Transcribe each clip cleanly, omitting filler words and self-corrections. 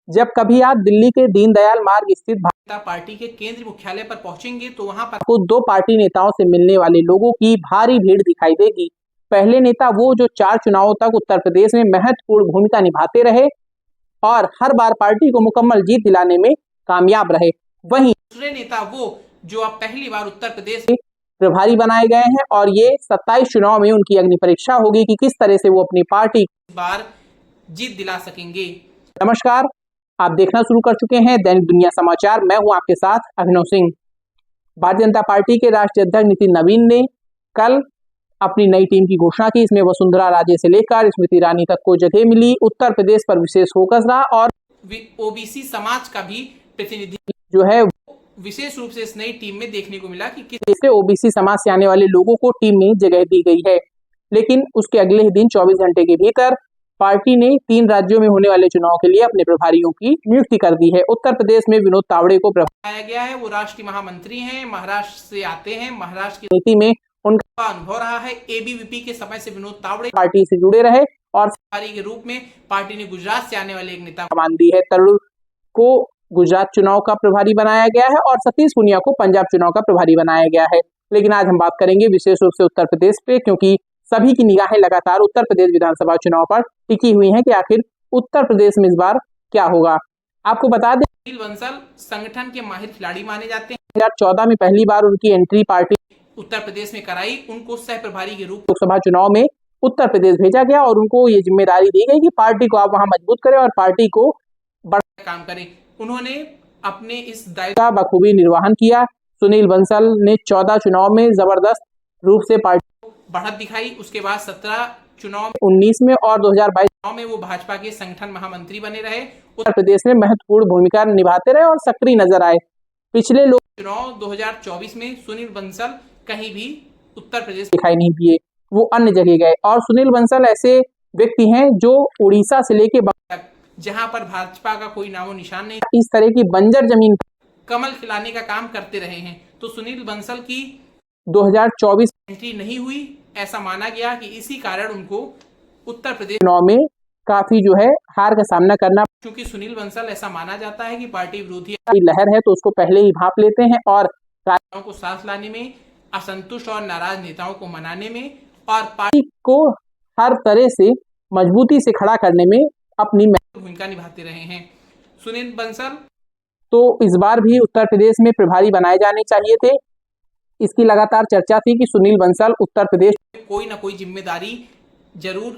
जब कभी आप दिल्ली के दीनदयाल मार्ग स्थित भारतीय जनता पार्टी के केंद्रीय मुख्यालय पर पहुंचेंगे तो वहां पर आपको दो पार्टी नेताओं से मिलने वाले लोगों की भारी भीड़ दिखाई देगी। पहले नेता वो जो 4 चुनावों तक उत्तर प्रदेश में महत्वपूर्ण भूमिका निभाते रहे और हर बार पार्टी को मुकम्मल जीत दिलाने में कामयाब रहे। वहीं दूसरे नेता वो जो अब पहली बार उत्तर प्रदेश में प्रभारी बनाए गए हैं और ये 27 चुनाव में उनकी अग्नि परीक्षा होगी कि किस तरह से वो अपनी पार्टी इस बार जीत दिला सकेंगे। नमस्कार, आप देखना शुरू कर चुके हैं दैनिक दुनिया समाचार। मैं हूं आपके साथ अभिनव सिंह। भारतीय जनता पार्टी के राष्ट्रीय अध्यक्ष नितिन नवीन ने कल अपनी नई टीम की घोषणा की। इसमें वसुंधरा राजे से लेकर स्मृति ईरानी तक को जगह मिली। उत्तर प्रदेश पर विशेष फोकस रहा और ओबीसी समाज का भी प्रतिनिधि जो है विशेष रूप से इस नई टीम में देखने को मिला कि किस तरह से ओबीसी समाज से आने वाले लोगों को टीम में जगह दी गई है। लेकिन उसके अगले ही दिन 24 घंटे के भीतर पार्टी ने 3 राज्यों में होने वाले चुनाव के लिए अपने प्रभारियों की नियुक्ति कर दी है। उत्तर प्रदेश में विनोद तावड़े को प्रभार गया है। वो राष्ट्रीय महामंत्री हैं, महाराष्ट्र से आते हैं। महाराष्ट्र की नीति में उनका अनुभव रहा है। एबीवीपी के समय से विनोद तावड़े पार्टी से जुड़े रहे और प्रभारी के रूप में पार्टी ने गुजरात से आने वाले एक नेता को मान दी है। तरुण को गुजरात चुनाव का प्रभारी बनाया गया है और सतीश पुनिया को पंजाब चुनाव का प्रभारी बनाया गया है। लेकिन आज हम बात करेंगे विशेष रूप से उत्तर प्रदेश पे, क्योंकि सभी की निगाहें लगातार उत्तर प्रदेश विधानसभा चुनाव पर टिकी हुई हैं कि आखिर उत्तर प्रदेश में इस बार क्या होगा। आपको बता दें, सुनील बंसल संगठन के माहिर खिलाड़ी माने जाते हैं। 2014 में पहली बार उनकी एंट्री पार्टी उत्तर प्रदेश में कराई। उनको सह प्रभारी के रूप लोकसभा चुनाव में उत्तर प्रदेश भेजा गया और उनको ये जिम्मेदारी दी गई कि पार्टी को आप वहां मजबूत करें और पार्टी को बड़ा काम करें। उन्होंने अपने इस दायित्व का बखूबी निर्वहन किया। सुनील बंसल ने 14 चुनाव में जबरदस्त रूप से पार्टी को बढ़त दिखाई। उसके बाद 17 चुनाव 19 में और 2022 चुनाव में वो भाजपा के संगठन महामंत्री बने रहे। उत्तर प्रदेश में महत्वपूर्ण भूमिका निभाते रहे और सक्रिय नजर आए। पिछले लोक चुनाव 2024 में सुनील बंसल कहीं भी उत्तर प्रदेश दिखाई नहीं दिए, वो अन्य जगह गए। और सुनील बंसल ऐसे व्यक्ति हैं जो उड़ीसा से लेके तक जहां पर भाजपा का कोई नामो निशान नहीं, इस तरह की बंजर जमीन कमल खिलाने का काम करते रहे हैं। तो सुनील बंसल की 2024 एंट्री नहीं हुई, ऐसा माना गया कि इसी कारण उनको उत्तर प्रदेश चुनाव में काफी जो है हार का सामना करना। क्योंकि सुनील बंसल ऐसा माना जाता है कि पार्टी विरोधी लहर है तो उसको पहले ही भांप लेते हैं और कार्यकर्ताओं को साथ लाने में, असंतुष्ट और नाराज नेताओं को मनाने में और पार्टी को हर तरह से मजबूती से खड़ा करने में अपनी भूमिका निभाते रहे हैं। सुनील बंसल तो इस बार भी उत्तर प्रदेश में प्रभारी बनाए जाने चाहिए थे। इसकी लगातार चर्चा थी कि सुनील बंसल उत्तर प्रदेश में कोई ना कोई जिम्मेदारी जरूर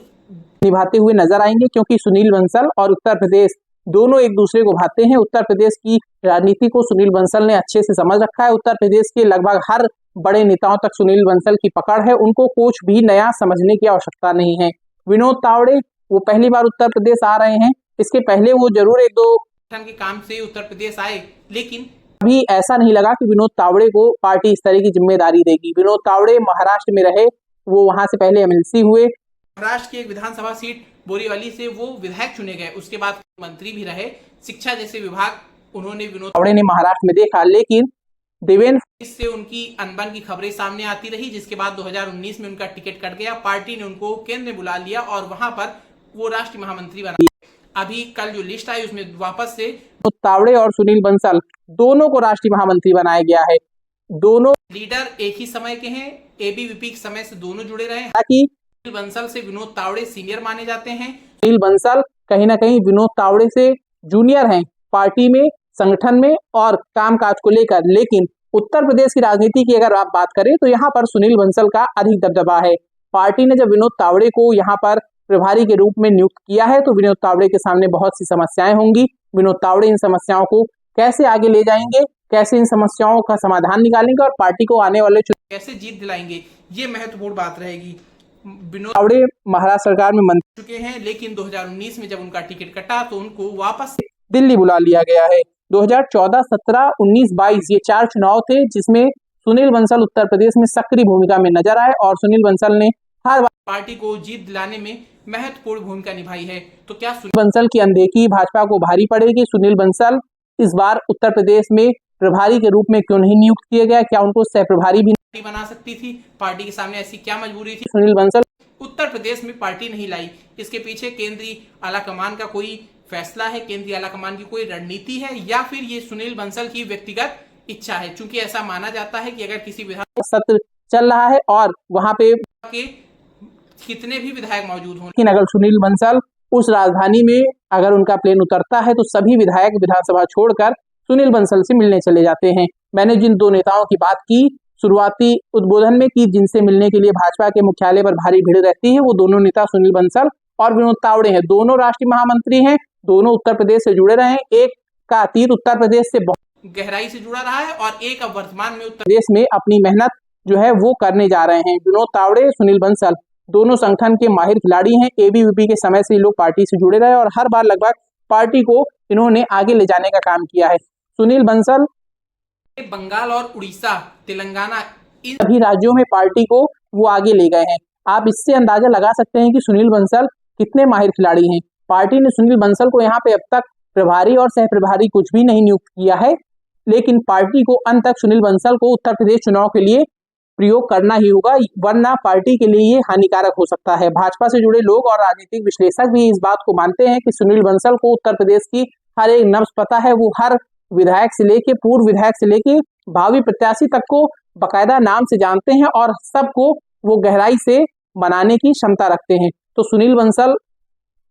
निभाते हुए नजर आएंगे, क्योंकि सुनील बंसल और उत्तर प्रदेश दोनों एक दूसरे को भाते हैं। उत्तर प्रदेश की राजनीति को सुनील बंसल ने अच्छे से समझ रखा है। उत्तर प्रदेश के लगभग हर बड़े नेताओं तक सुनील बंसल की पकड़ है। उनको कुछ भी नया समझने की आवश्यकता नहीं है। विनोद तावड़े वो पहली बार उत्तर प्रदेश आ रहे हैं। इसके पहले वो जरूर 1-2 के काम से उत्तर प्रदेश आए, लेकिन अभी ऐसा नहीं लगा कि विनोद तावड़े को पार्टी इस तरह की जिम्मेदारी देगी। विनोद तावड़े महाराष्ट्र में रहे, वो वहां से पहले एमएलसी हुए। महाराष्ट्र की एक विधानसभा सीट बोरीवली से वो विधायक चुने गए। उसके बाद मंत्री भी रहे। शिक्षा जैसे विभाग उन्होंने विनोद तावड़े ने महाराष्ट्र में देखा, लेकिन देवेंद्र फडणवीस से उनकी अनबन की खबरें सामने आती रही, जिसके बाद 2019 में उनका टिकट कट गया। पार्टी ने उनको केंद्र में बुला लिया और वहां पर वो राष्ट्रीय महामंत्री बना। अभी कल जो लिस्ट आई उसमें वापस से तावड़े और सुनील बंसल दोनों को राष्ट्रीय महामंत्री बनाया गया है। दोनों लीडर एक ही समय के हैं, एबीवीपी के समय से दोनों जुड़े रहे। ताकि सुनील बंसल से विनोद तावड़े सीनियर माने जाते हैं। सुनील बंसल कहीं ना कहीं विनोद तावड़े से जूनियर हैं पार्टी में, संगठन में और कामकाज को लेकर। लेकिन उत्तर प्रदेश की राजनीति की अगर आप बात करें तो यहाँ पर सुनील बंसल का अधिक दबदबा है। पार्टी ने जब विनोद तावड़े को यहाँ पर प्रभारी के रूप में नियुक्त किया है तो विनोद तावड़े के सामने बहुत सी समस्याएं होंगी। विनोद तावड़े इन समस्याओं को कैसे आगे ले जाएंगे, कैसे इन समस्याओं का समाधान निकालेंगे और पार्टी को आने वाले चुनाव कैसे जीत दिलाएंगे, ये महत्वपूर्ण बात रहेगी। विनोद तावड़े महाराष्ट्र सरकार में मंत्री चुके हैं, लेकिन 2019 में जब उनका टिकट कटा तो उनको वापस दिल्ली बुला लिया गया है। 2014, 17, 19, 22 ये 4 चुनाव थे जिसमें सुनील बंसल उत्तर प्रदेश में सक्रिय भूमिका में नजर आए और सुनील बंसल ने हर बार पार्टी को जीत दिलाने में महत्वपूर्ण भूमिका निभाई है। तो क्या सुनील बंसल की अनदेखी भाजपा को भारी पड़ेगी? सुनील बंसल इस बार उत्तर प्रदेश में प्रभारी के रूप में क्यों नहीं नियुक्त किए गए? क्या उनको सह प्रभारी भी बना सकती थी? पार्टी के सामने ऐसी क्या मजबूरी थी? सुनील बंसल उत्तर प्रदेश में पार्टी नहीं लाई, इसके पीछे केंद्रीय आला कमान का कोई फैसला है, केंद्रीय आलाकमान की कोई रणनीति है, या फिर ये सुनील बंसल की व्यक्तिगत इच्छा है? चूंकि ऐसा माना जाता है कि अगर किसी विधान सत्र चल रहा है और वहां पे के कितने भी विधायक मौजूद हों, लेकिन अगर सुनील बंसल उस राजधानी में अगर उनका प्लेन उतरता है तो सभी विधायक विधानसभा छोड़कर सुनील बंसल से मिलने चले जाते हैं। मैंने जिन दो नेताओं की बात की शुरुआती उद्बोधन में कि जिनसे मिलने के लिए भाजपा के मुख्यालय पर भारी भीड़ रहती है, वो दोनों नेता सुनील बंसल और विनोद तावड़े हैं। दोनों राष्ट्रीय महामंत्री हैं, दोनों उत्तर प्रदेश से जुड़े रहे हैं। एक का अतीत उत्तर प्रदेश से बहुत गहराई से जुड़ा रहा है और एक अब वर्तमान में उत्तर प्रदेश में अपनी मेहनत जो है वो करने जा रहे हैं। विनोद तावड़े, सुनील बंसल दोनों संगठन के माहिर खिलाड़ी हैं। एबीवीपी के समय से ये लोग पार्टी से जुड़े रहे और हर बार लगभग पार्टी को इन्होंने आगे ले जाने का काम किया है। सुनील बंसल बंगाल और उड़ीसा, तेलंगाना, इन सभी राज्यों में पार्टी को वो आगे ले गए हैं। आप इससे अंदाजा लगा सकते हैं कि सुनील बंसल कितने माहिर खिलाड़ी हैं। पार्टी ने सुनील बंसल को यहाँ पे अब तक प्रभारी और सह प्रभारी कुछ भी नहीं नियुक्त किया है, लेकिन पार्टी को अंत तक सुनील बंसल को उत्तर प्रदेश चुनाव के लिए प्रयोग करना ही होगा, वरना पार्टी के लिए ये हानिकारक हो सकता है। भाजपा से जुड़े लोग और राजनीतिक विश्लेषक भी इस बात को मानते हैं कि सुनील बंसल को उत्तर प्रदेश की हर एक नब्ज पता है। वो हर विधायक से लेके पूर्व विधायक से लेके भावी प्रत्याशी तक को बकायदा नाम से जानते हैं और सबको वो गहराई से बनाने की क्षमता रखते हैं। तो सुनील बंसल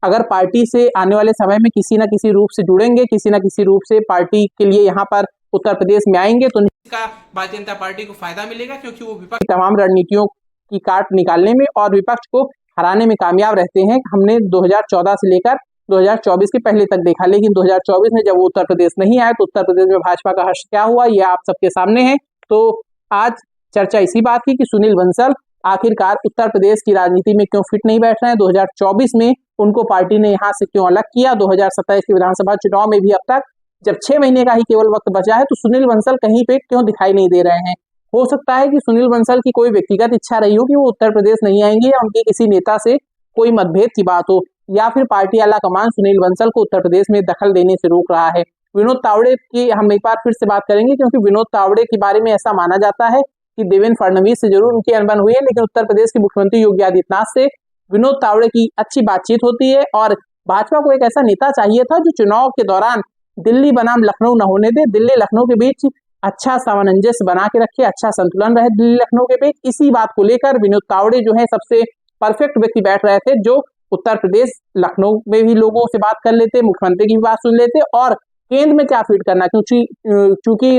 अगर पार्टी से आने वाले समय में किसी न किसी रूप से जुड़ेंगे, किसी न किसी रूप से पार्टी के लिए यहाँ पर उत्तर प्रदेश में आएंगे, तो इसका भारतीय जनता पार्टी को फायदा मिलेगा, क्योंकि वो विपक्ष तमाम रणनीतियों की काट निकालने में और विपक्ष को हराने में कामयाब रहते हैं। हमने 2014 से लेकर 2024 के पहले तक देखा, लेकिन 2024 में जब वो उत्तर प्रदेश नहीं आए तो उत्तर प्रदेश में भाजपा का हर्ष क्या हुआ, ये आप सबके सामने है। तो आज चर्चा इसी बात की कि सुनील बंसल आखिरकार उत्तर प्रदेश की राजनीति में क्यों फिट नहीं बैठ रहे हैं। 2024 में उनको पार्टी ने यहाँ से क्यों अलग किया। 2027 के विधानसभा चुनाव में भी अब तक जब 6 महीने का ही केवल वक्त बचा है तो सुनील बंसल कहीं पे क्यों दिखाई नहीं दे रहे हैं। हो सकता है कि सुनील बंसल की कोई व्यक्तिगत इच्छा रही हो कि वो उत्तर प्रदेश नहीं आएंगे, या उनके किसी नेता से कोई मतभेद की बात हो, या फिर पार्टी आला कमान सुनील बंसल को उत्तर प्रदेश में दखल देने से रोक रहा है। विनोद तावड़े की हम एक बार फिर से बात करेंगे, क्योंकि विनोद तावड़े के बारे में ऐसा माना जाता है कि देवेंद्र फडणवीस से जरूर उनकी अनबन हुई है, लेकिन उत्तर प्रदेश के मुख्यमंत्री योगी आदित्यनाथ से विनोद तावड़े की अच्छी बातचीत होती है। और भाजपा को एक ऐसा नेता चाहिए था जो चुनाव के दौरान दिल्ली बनाम लखनऊ न होने दे, दिल्ली लखनऊ के बीच अच्छा सामंजस्य बना के रखे, अच्छा संतुलन रहे दिल्ली लखनऊ के बीच। इसी बात को लेकर विनोद तावड़े जो है सबसे परफेक्ट व्यक्ति बैठ रहे थे, जो उत्तर प्रदेश लखनऊ में भी लोगों से बात कर लेते, मुख्यमंत्री की बात सुन लेते और केंद्र में क्या फीड करना, क्योंकि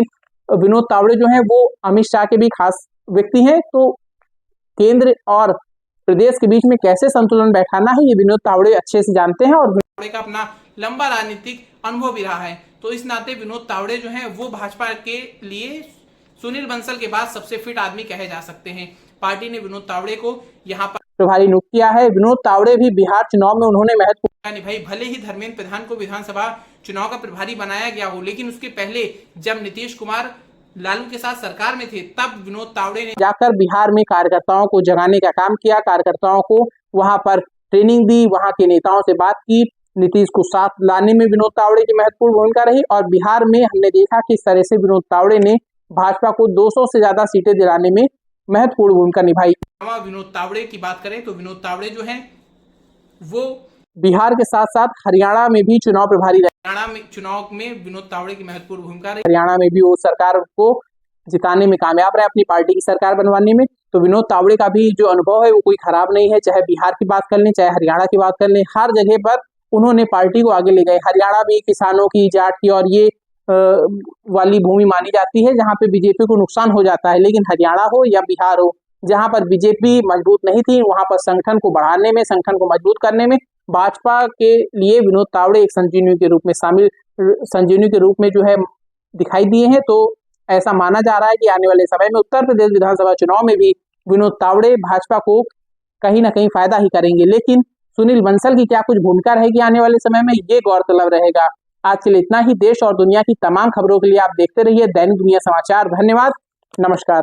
विनोद तावड़े जो है वो अमित शाह के भी खास व्यक्ति हैं, तो केंद्र और प्रदेश के बीच में कैसे संतुलन बैठाना है ये विनोद तावड़े अच्छे से जानते हैं और तावड़े का अपना लंबा राजनीतिक अनुभव भी रहा है। तो इस नाते विनोद तावड़े जो हैं वो भाजपा के लिए सुनील बंसल के बाद सबसे फिट आदमी कहे जा सकते हैं। पार्टी ने विनोद तावड़े को यहाँ पर प्रभारी नियुक्त किया है। विनोद तावड़े भी बिहार चुनाव में उन्होंने महत्वपूर्ण भूमिका निभाई। भले ही धर्मेंद्र प्रधान को विधानसभा चुनाव का प्रभारी बनाया गया हो, लेकिन उसके पहले जब नीतीश कुमार लालू के साथ सरकार में थे तब विनोद तावड़े ने जाकर बिहार में कार्यकर्ताओं को जगाने का काम किया, कार्यकर्ताओं को वहां पर ट्रेनिंग दी, वहां के नेताओं से बात की। नीतीश को साथ लाने में विनोद तावड़े की महत्वपूर्ण भूमिका रही और बिहार में हमने देखा कि इस तरह से विनोद तावड़े ने भाजपा को 200 से ज्यादा सीटें दिलाने में महत्वपूर्ण भूमिका निभाई। विनोद तावड़े की बात करें तो विनोद तावड़े जो हैं वो बिहार के साथ साथ हरियाणा में भी चुनाव प्रभारी रहे। हरियाणा में चुनाव में विनोद तावड़े की महत्वपूर्ण भूमिका रही। हरियाणा में भी वो सरकार को जिताने में कामयाब रहे, अपनी पार्टी की सरकार बनवाने में। तो विनोद तावड़े का भी जो अनुभव है वो कोई खराब नहीं है, चाहे बिहार की बात कर लें, चाहे हरियाणा की बात कर लें, हर जगह पर उन्होंने पार्टी को आगे ले गए। हरियाणा भी किसानों की, जाट की और ये वाली भूमि मानी जाती है जहाँ पे बीजेपी को नुकसान हो जाता है, लेकिन हरियाणा हो या बिहार हो, जहाँ पर बीजेपी मजबूत नहीं थी, वहां पर संगठन को बढ़ाने में, संगठन को मजबूत करने में भाजपा के लिए विनोद तावड़े एक संजीवनी के रूप में जो है दिखाई दिए हैं। तो ऐसा माना जा रहा है कि आने वाले समय में उत्तर प्रदेश विधानसभा चुनाव में भी विनोद तावड़े भाजपा को कहीं ना कहीं फायदा ही करेंगे, लेकिन सुनील बंसल की क्या कुछ भूमिका रहेगी आने वाले समय में, ये गौरतलब रहेगा। आज के लिए इतना ही। देश और दुनिया की तमाम खबरों के लिए आप देखते रहिए दैनिक दुनिया समाचार। धन्यवाद, नमस्कार।